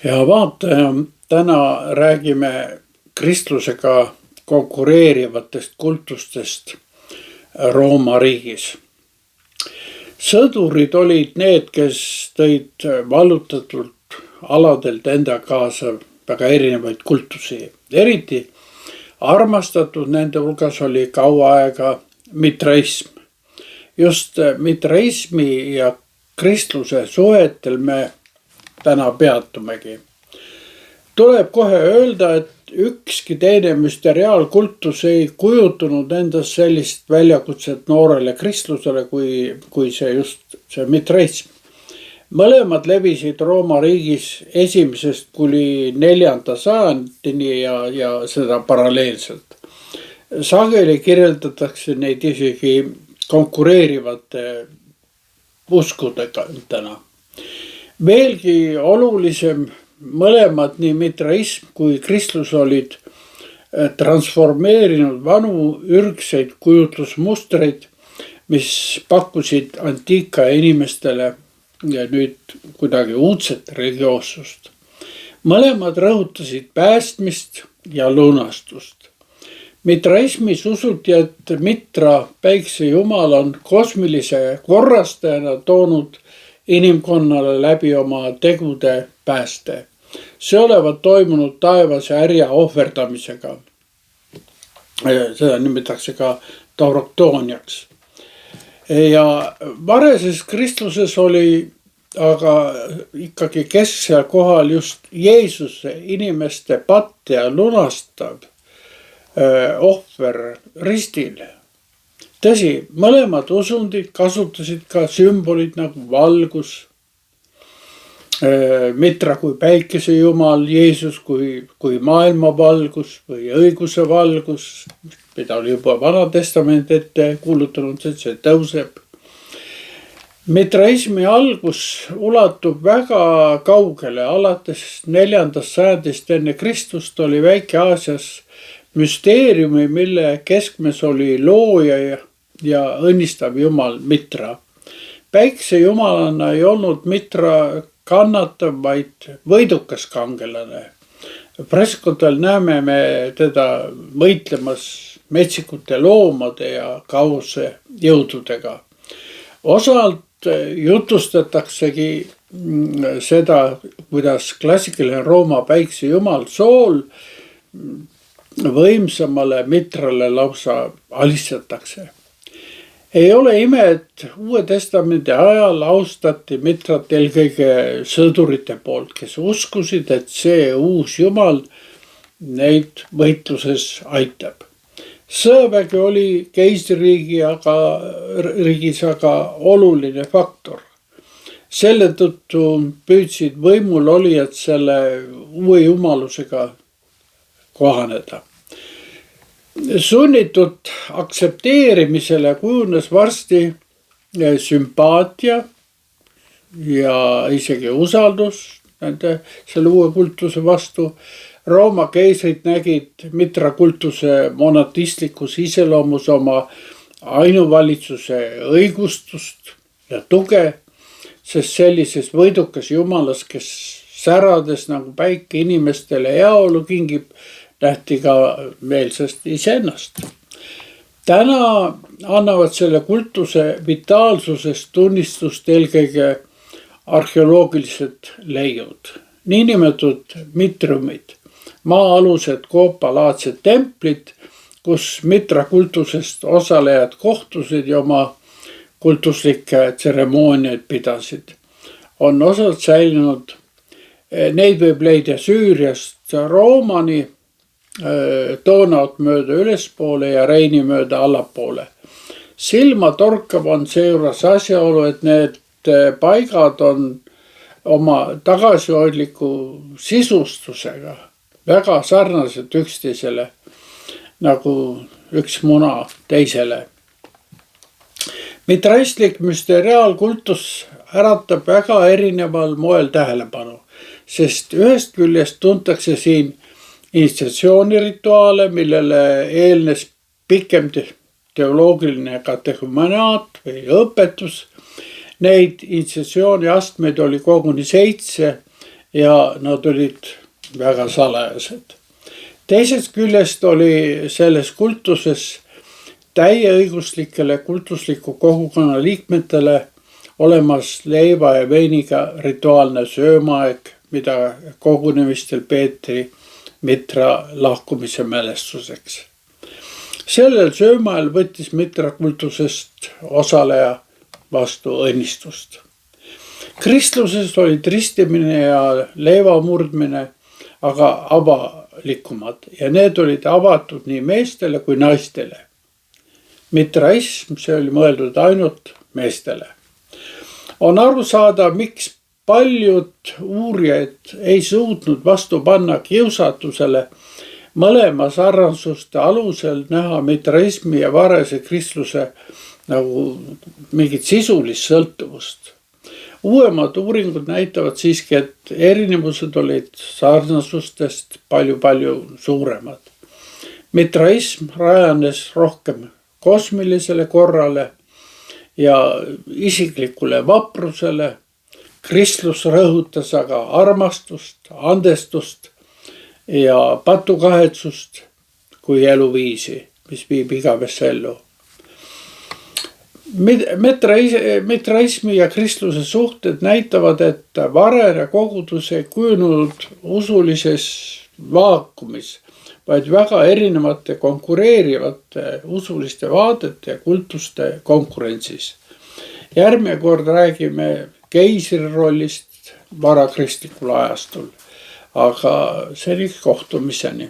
Ja vaataja, täna räägime kristlusega konkureerivatest kultustest Rooma riigis. Sõdurid olid need, kes tõid vallutatult aladelt enda kaasa väga erinevaid kultusi. Eriti armastatud nende hulgas oli kaua aega mitraism. Just mitraismi ja kristluse suhetel me täna peatumegi. Tuleb kohe öelda, et ükski teine müsteriaalkultus ei kujutunud endast sellist väljakutset noorele kristlusele kui see mitraism. Mõlemad levisid Rooma riigis 1. kuni 4. sajandini ja seda paralleelselt. Sageli kirjeldatakse neid isegi konkureerivate uskudega täna. Veelgi olulisem, mõlemad nii mitraism kui kristlus olid transformeerinud vanu ürgseid kujutlusmustreid, mis pakkusid antiika inimestele ja nüüd kuidagi uudset religioossust. Mõlemad rõhutasid päästmist ja lunastust. Mitraismis usuti, et Mitra, päiksejumal, on kosmilise korrastajana toonud inimkonnale läbi oma tegude pääste. See olevat toimunud taevase härja ohverdamisega. Seda nimetatakse ka tauroktooniaks. Ja vareses kristluses oli aga ikkagi kesksel kohal just Jeesuse inimeste patte ja lunastav ohver ristil. Tõsi, mõlemad usundid kasutasid ka sümbolid nagu valgus, Mitra kui päikesejumal, Jeesus kui maailma valgus või õiguse valgus, mida oli juba Vana Testament ette kuulutanud, et see tõuseb. Mitraismi algus ulatub väga kaugele. Alates 4. sajandist enne Kristust oli Väike-Aasias müsteeriumi, mille keskmes oli looja ja õnnistav jumal Mitra. Päiksejumalana ei olnud Mitra kannatav, vaid võidukas kangelane. Freskotel näeme me teda võitlemas metsikute loomade ja kaose jõududega. Osalt jutustataksegi seda, kuidas klassikaline Rooma päiksejumal Sool võimsamale Mitrale lausa alistatakse. Ei ole ime, et Uue Testamendi ajal austati Mitrat eelkõige sõdurite poolt, kes uskusid, et see uus jumal neid võitluses aitab. Sõjavägi oli keisririigis aga oluline faktor. Selle tõttu püüdsid võimul olijad selle uue jumalusega kohaneda. Sunnitud aktsepteerimisele kujunes varsti sümpaatia ja isegi usaldus selle uue kultuse vastu. Rooma keisrid nägid Mitra kultuse monotistlikus iseloomus oma ainuvalitsuse õigustust ja tuge, sest sellises võidukas jumalas, kes särades nagu päike inimestele heaolu kingib, nähti ka meelsast iseennast. Täna annavad selle kultuse vitaalsusest tunnistust eelkõige arheoloogilised leiud. Niinimetatud mitriumid, maa-alused koopalaadsed templid, kus Mitra kultusest osalejad kohtusid ja oma kultuslikke tseremooniaid pidasid. On osad säilinud, neid võib leida Süüriast Roomani, Donaut mööda ülespoole ja Reini mööda allapoole. Silma torkav on seejuures asjaolu, et need paigad on oma tagasihoidliku sisustusega väga sarnased üksteisele, nagu üks muna teisele. Mitraistlik müsteriaalkultus äratab väga erineval moel tähelepanu, sest ühest küljest tuntakse siin initsiatsioonirituaale, millele eelnes pikem teoloogiline katehumanaat või õpetus. Neid initsiatsiooni astmeid oli koguni 7 ja nad olid väga salajased. Teisest küljest oli selles kultuses täieõiguslikele kultusliku kogukonna liikmetele olemas leiva ja veiniga rituaalne söömaaeg, mida kogunemistel peeti Mitra lahkumise mälestuseks. Sellel söömaajal võttis Mitra kultusest osaleja vastu õnnistust. Kristluses olid ristimine ja leiva murdmine aga avalikumad ja need olid avatud nii meestele kui naistele. Mitraism, see oli mõeldud ainult meestele. On aru saada, miks paljud uurijad ei suutnud vastu panna kiusatusele mõlema sarnasuste alusel näha mitraismi ja varese kristluse nagu mingit sisulist sõltuvust. Uuemad uuringud näitavad siiski, et erinevused olid sarnasustest palju suuremad. Mitraism rajanes rohkem kosmilisele korrale ja isiklikule vaprusele. Kristlus rõhutas aga armastust, andestust ja patukahetsust kui eluviisi, mis viib igavesse ellu. Mitraismi ja kristluse suhted näitavad, et varene kogudus ei kujunenud usulises vaakumis, vaid väga erinevate konkureerivate usuliste vaadete ja kultuste konkurentsis. Järgmine kord räägime keisri rollist varakristlikul ajastul, aga seni kohtumiseni.